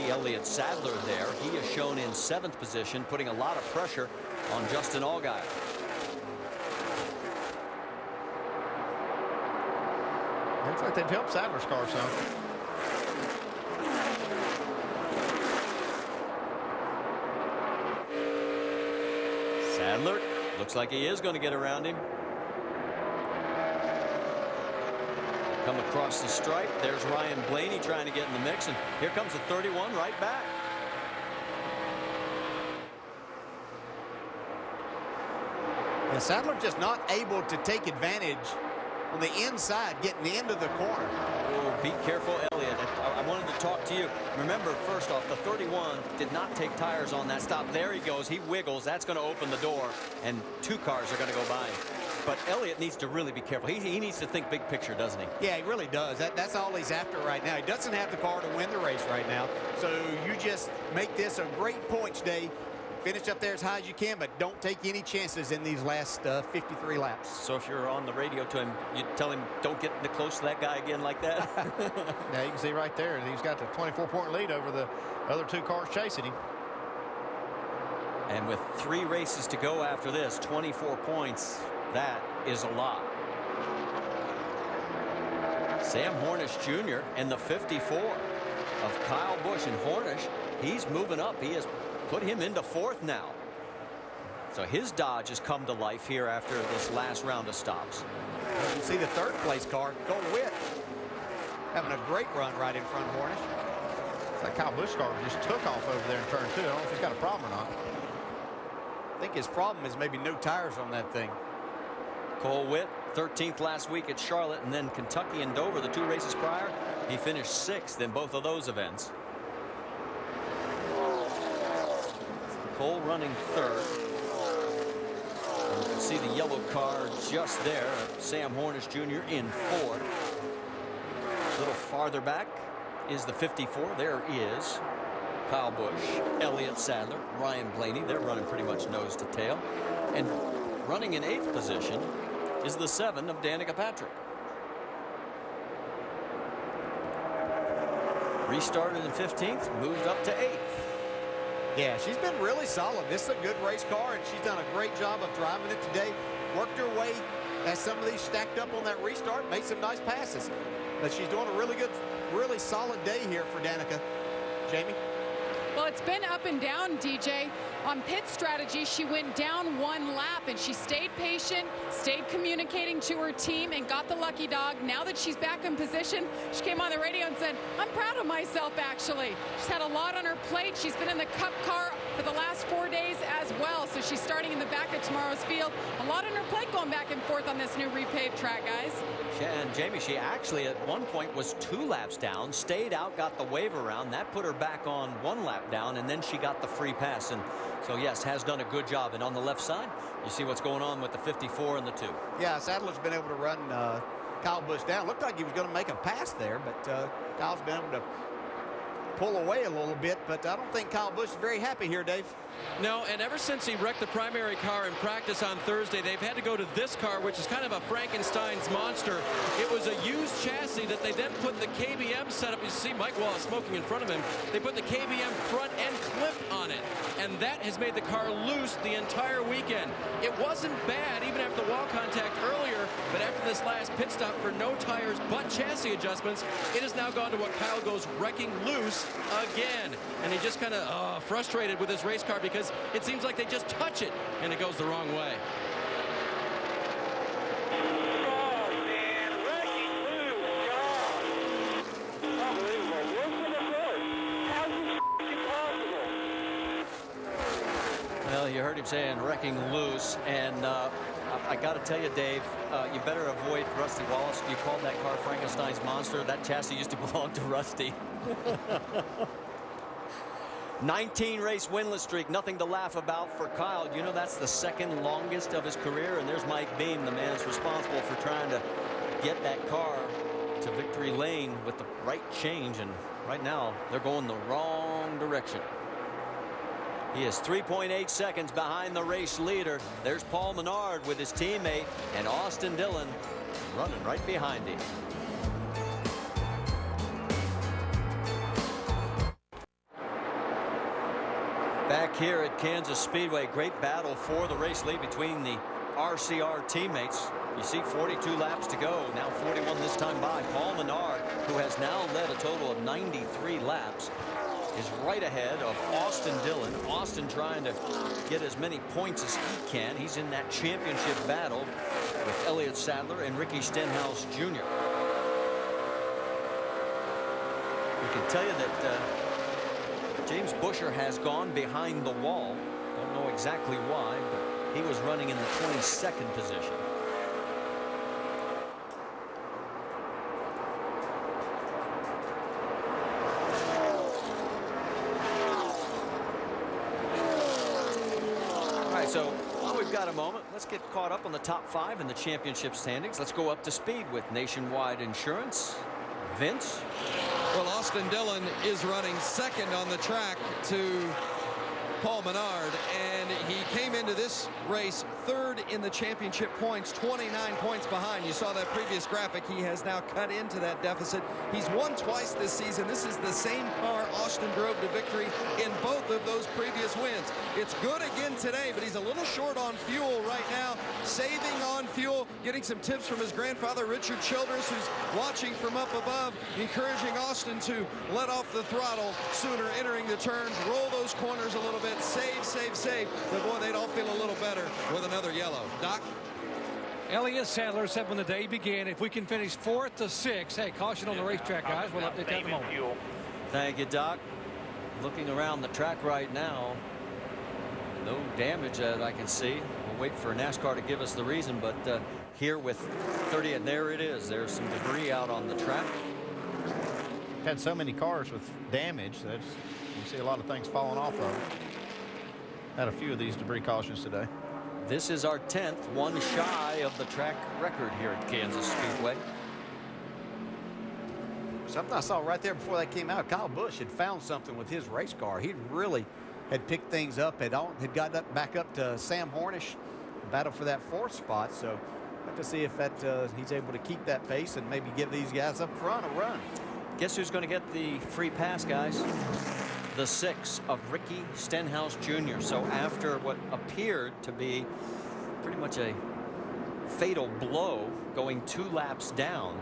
see Elliott Sadler there. He is shown in 7th position, putting a lot of pressure on Justin Allgaier. Looks like they've helped Sadler's car some. Sadler looks like he is going to get around him. Come across the stripe. There's Ryan Blaney trying to get in the mix, and here comes the 31 right back. And Sadler just not able to take advantage on the inside, getting into the corner. Oh, be careful, Elliott. I wanted to talk to you. Remember, first off, the 31 did not take tires on that stop. There he goes. He wiggles. That's going to open the door, and 2 cars are going to go by him. But Elliott needs to really be careful. He needs to think big picture, doesn't he? Yeah, he really does. That's all he's after right now. He doesn't have the car to win the race right now. So you just make this a great points day. Finish up there as high as you can, but don't take any chances in these last 53 laps. So if you're on the radio to him, you tell him don't get close to that guy again like that. Yeah, you can see right there, he's got the 24-point lead over the other 2 cars chasing him. And with 3 races to go after this, 24 points, that is a lot. Sam Hornish Jr. and the 54 of Kyle Busch, and Hornish, he's moving up. He has put him into 4th now. So his Dodge has come to life here after this last round of stops. You can see the 3rd place car, Cole Witt, having a great run right in front of Hornish. It's like Kyle Busch's car just took off over there in turn 2. I don't know if he's got a problem or not. I think his problem is maybe no tires on that thing. Cole Witt, 13th last week at Charlotte, and then Kentucky and Dover, the 2 races prior. He finished 6th in both of those events. Cole running 3rd. And you can see the yellow car just there. Sam Hornish Jr. in 4th. A little farther back is the 54. There is Kyle Busch, Elliott Sadler, Ryan Blaney. They're running pretty much nose to tail. And running in 8th position is the 7 of Danica Patrick. Restarted in 15th, moved up to 8th. Yeah, she's been really solid. This is a good race car, and she's done a great job of driving it today. Worked her way as some of these stacked up on that restart, made some nice passes. But she's doing a really good, really solid day here for Danica. Jamie? Well, it's been up and down, DJ. On pit strategy, she went down 1 lap, and she stayed patient, stayed communicating to her team, and got the lucky dog. Now that she's back in position, she came on the radio and said, I'm proud of myself, actually. She's had a lot on her plate. She's been in the Cup car for the last 4 days as well, so she's starting in the back of tomorrow's field. A lot on her plate going back and forth on this new repaved track, guys. And Jamie, she actually at one point was 2 laps down, stayed out, got the wave around. That put her back on 1 lap down, and then she got the free pass. And so, yes, has done a good job. And on the left side, you see what's going on with the 54 and the 2. Yeah, Sadler's been able to run Kyle Busch down. Looked like he was going to make a pass there, but Kyle's been able to pull away a little bit. But I don't think Kyle Busch is very happy here, Dave. No, and ever since he wrecked the primary car in practice on Thursday, they've had to go to this car, which is kind of a Frankenstein's monster. It was a used chassis that they then put the KBM setup. You see Mike Wallace smoking in front of him. They put the KBM front end clip on it, and that has made the car loose the entire weekend. It wasn't bad even after the wall contact earlier, but after this last pit stop for no tires but chassis adjustments, it has now gone to what Kyle goes wrecking loose again. And he just kind of frustrated with his race car because it seems like they just touch it and it goes the wrong way. Well, you heard him saying wrecking loose, and I got to tell you, Dave, you better avoid Rusty Wallace. You called that car Frankenstein's monster. That chassis used to belong to Rusty. 19 race winless streak, nothing to laugh about for Kyle. You know, that's the 2nd longest of his career, and there's Mike Beam, the man who's responsible for trying to get that car to victory lane with the right change, and right now they're going the wrong direction. He is 3.8 seconds behind the race leader. There's Paul Menard with his teammate, and Austin Dillon running right behind him. Back here at Kansas Speedway, great battle for the race lead between the RCR teammates. You see 42 laps to go, now 41 this time by. Paul Menard, who has now led a total of 93 laps, is right ahead of Austin Dillon. Austin trying to get as many points as he can. He's in that championship battle with Elliott Sadler and Ricky Stenhouse Jr. We can tell you that James Buescher has gone behind the wall. Don't know exactly why, but he was running in the 22nd position. All right, so while we've got a moment, let's get caught up on the top 5 in the championship standings. Let's go up to speed with Nationwide Insurance. Vince? Well, Austin Dillon is running second on the track to Paul Menard, and he came into this race third in the championship points, 29 points behind. You saw that previous graphic. He has now cut into that deficit. He's won twice this season. This is the same car Austin drove to victory in both of those previous wins. It's good again today, but he's a little short on fuel right now, saving on fuel, getting some tips from his grandfather, Richard Childress, who's watching from up above, encouraging Austin to let off the throttle sooner, entering the turns, roll those corners a little bit, save, save, save. But boy, they'd all feel a little better with another yellow. Doc? Elliott Sadler said when the day began, if we can finish 4th to 6th, hey, caution on the racetrack, guys. We'll update that in a moment. Thank you, Doc. Looking around the track right now, no damage that I can see. We'll wait for NASCAR to give us the reason, but here with 30, and there it is. There's some debris out on the track. Had so many cars with damage that you see a lot of things falling off of them. Had a few of these debris cautions today. This is our 10th, one shy of the track record here at Kansas Speedway. Something I saw right there before that came out, Kyle Busch had found something with his race car. He really had picked things up, had got up, back up to Sam Hornish, battle for that 4th spot. So have to see if that he's able to keep that pace and maybe give these guys up front a run. Guess who's going to get the free pass, guys? The 6 of Ricky Stenhouse Jr. So after what appeared to be pretty much a fatal blow, going 2 laps down,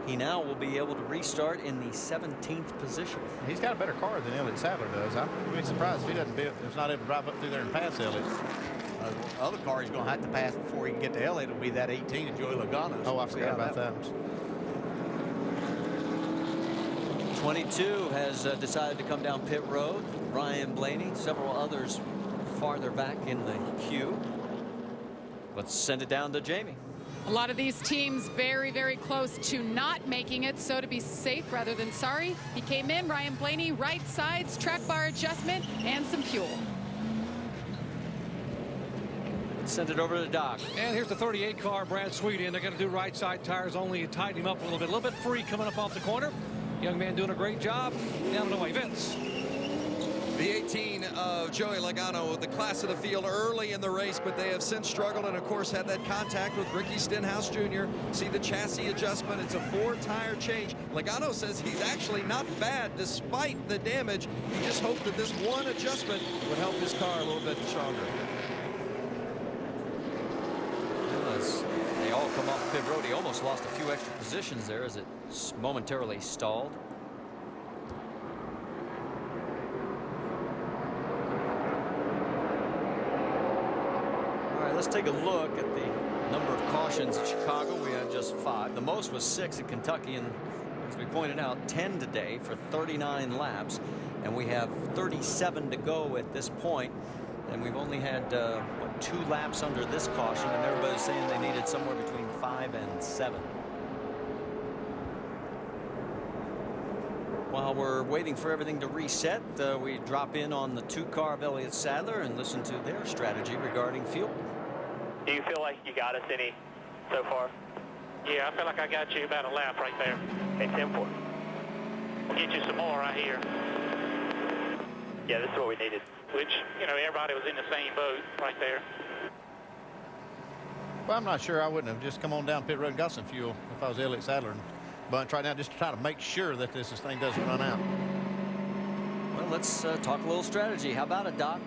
he now will be able to restart in the 17th position. He's got a better car than Elliott Sadler does. I would be surprised if he is not able to drive up through there and pass Elliott. The other car he's going to have to pass before he can get to Elliott will be that 18 of Joey Logano. Oh, I forgot about that. 22 has decided to come down pit road. Ryan Blaney, several others farther back in the queue. Let's send it down to Jamie. A lot of these teams very, very close to not making it, so to be safe rather than sorry, he came in, Ryan Blaney, right sides, track bar adjustment, and some fuel. Let's send it over to Doc. And here's the 38 car, Brad Sweet, and they're going to do right side tires only, tighten him up a little bit free coming up off the corner. Young man doing a great job. Down and away, Vince. The 18 of Joey Logano, the class of the field early in the race, but they have since struggled and, of course, had that contact with Ricky Stenhouse Jr. See the chassis adjustment. It's a 4-tire change. Logano says he's actually not bad despite the damage. He just hoped that this one adjustment would help his car a little bit stronger. As they all come off pit road, he almost lost a few extra positions there as it momentarily stalled. Let's take a look at the number of cautions at Chicago. We had just 5. The most was 6 at Kentucky, and as we pointed out, 10 today for 39 laps, and we have 37 to go at this point, and we've only had 2 laps under this caution, and everybody's saying they needed somewhere between 5 and 7. While we're waiting for everything to reset, we drop in on the 2 car of Elliott Sadler and listen to their strategy regarding fuel. Do you feel like you got us any so far? Yeah, I feel like I got you about a lap right there. Okay, 10-4. We'll get you some more right here. Yeah, this is what we needed. Which, you know, everybody was in the same boat right there. Well, I'm not sure I wouldn't have just come on down pit road and got some fuel if I was Elliott Sadler and bunch right now just to try to make sure that this thing doesn't run out. Well, let's talk a little strategy. How about it, Doc?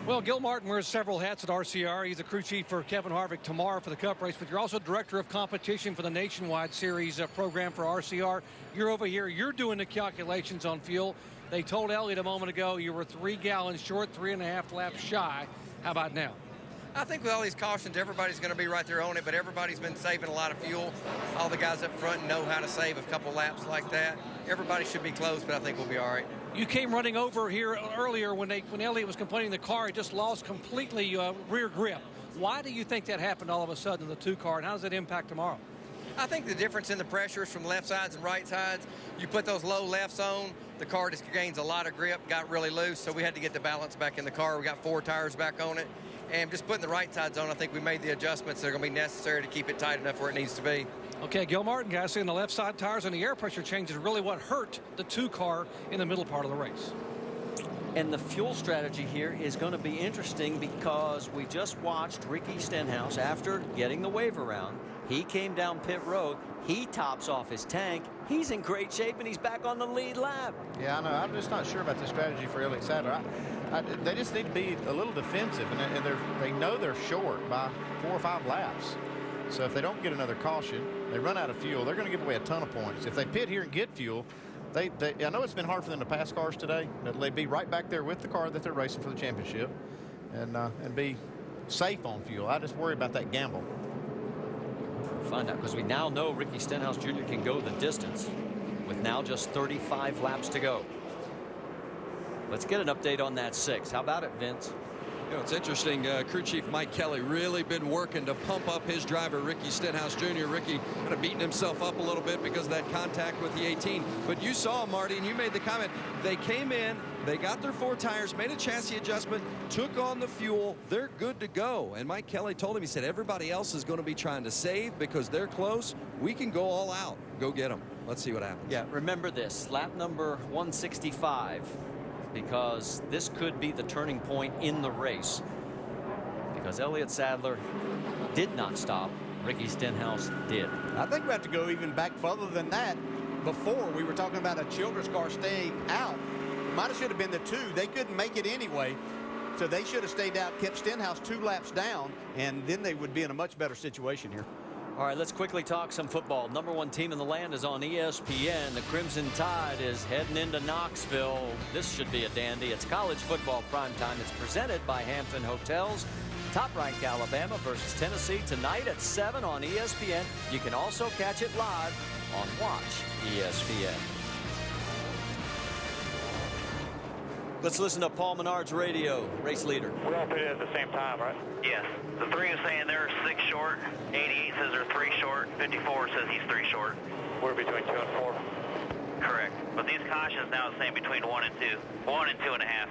Well, Gil Martin wears several hats at RCR. He's a crew chief for Kevin Harvick tomorrow for the Cup race, but you're also director of competition for the Nationwide Series program for RCR. You're over here. You're doing the calculations on fuel. They told Elliott a moment ago you were 3 gallons short, 3.5 laps shy. How about now? I think with all these cautions, everybody's going to be right there on it, but everybody's been saving a lot of fuel. All the guys up front know how to save a couple laps like that. Everybody should be close, but I think we'll be all right. You came running over here earlier when Elliott was complaining the car had just lost completely rear grip. Why do you think that happened all of a sudden in the 2 car, and how does that impact tomorrow? I think the difference in the pressures from left sides and right sides, you put those low lefts on, the car just gains a lot of grip, got really loose, so we had to get the balance back in the car. We got 4 tires back on it, and just putting the right sides on, I think we made the adjustments that are going to be necessary to keep it tight enough where it needs to be. Okay, Gil Martin, guys, saying the left side tires and the air pressure change is really what hurt the 2 car in the middle part of the race. And the fuel strategy here is going to be interesting because we just watched Ricky Stenhouse after getting the wave around. He came down pit road. He tops off his tank. He's in great shape, and he's back on the lead lap. Yeah, I know. I'm just not sure about the strategy for Elliott Sadler. They just need to be a little defensive, and they know they're short by 4 or 5 laps. So if they don't get another caution, they run out of fuel, they're going to give away a ton of points. If they pit here and get fuel, I know it's been hard for them to pass cars today, but they'd be right back there with the car that they're racing for the championship and be safe on fuel. I just worry about that gamble. Find out, because we now know Ricky Stenhouse Jr. can go the distance with now just 35 laps to go. Let's get an update on that 6. How about it, Vince? You know, it's interesting. Crew Chief Mike Kelly really been working to pump up his driver, Ricky Stenhouse Jr. Ricky kind of beating himself up a little bit because of that contact with the 18. But you saw, Marty, and you made the comment, they came in, they got their 4 tires, made a chassis adjustment, took on the fuel. They're good to go. And Mike Kelly told him, he said, everybody else is going to be trying to save because they're close. We can go all out. Go get them. Let's see what happens. Yeah, remember this, lap number 165. Because this could be the turning point in the race. Because Elliott Sadler did not stop. Ricky Stenhouse did. I think we have to go even back further than that. Before, we were talking about a Childress car staying out. It might have should have been the 2. They couldn't make it anyway. So they should have stayed out, kept Stenhouse 2 laps down, and then they would be in a much better situation here. All right, let's quickly talk some football. Number 1 team in the land is on ESPN. The Crimson Tide is heading into Knoxville. This should be a dandy. It's college football primetime. It's presented by Hampton Hotels. Top-ranked Alabama versus Tennessee tonight at 7 on ESPN. You can also catch it live on Watch ESPN. Let's listen to Paul Menard's radio, race leader. We all pitted at the same time, right? Yes. The 3 is saying they're 6 short. 88 says they're 3 short. 54 says he's 3 short. We're between 2 and 4. Correct. But these cautions now are saying between 1 and 2. 1 and 2.5.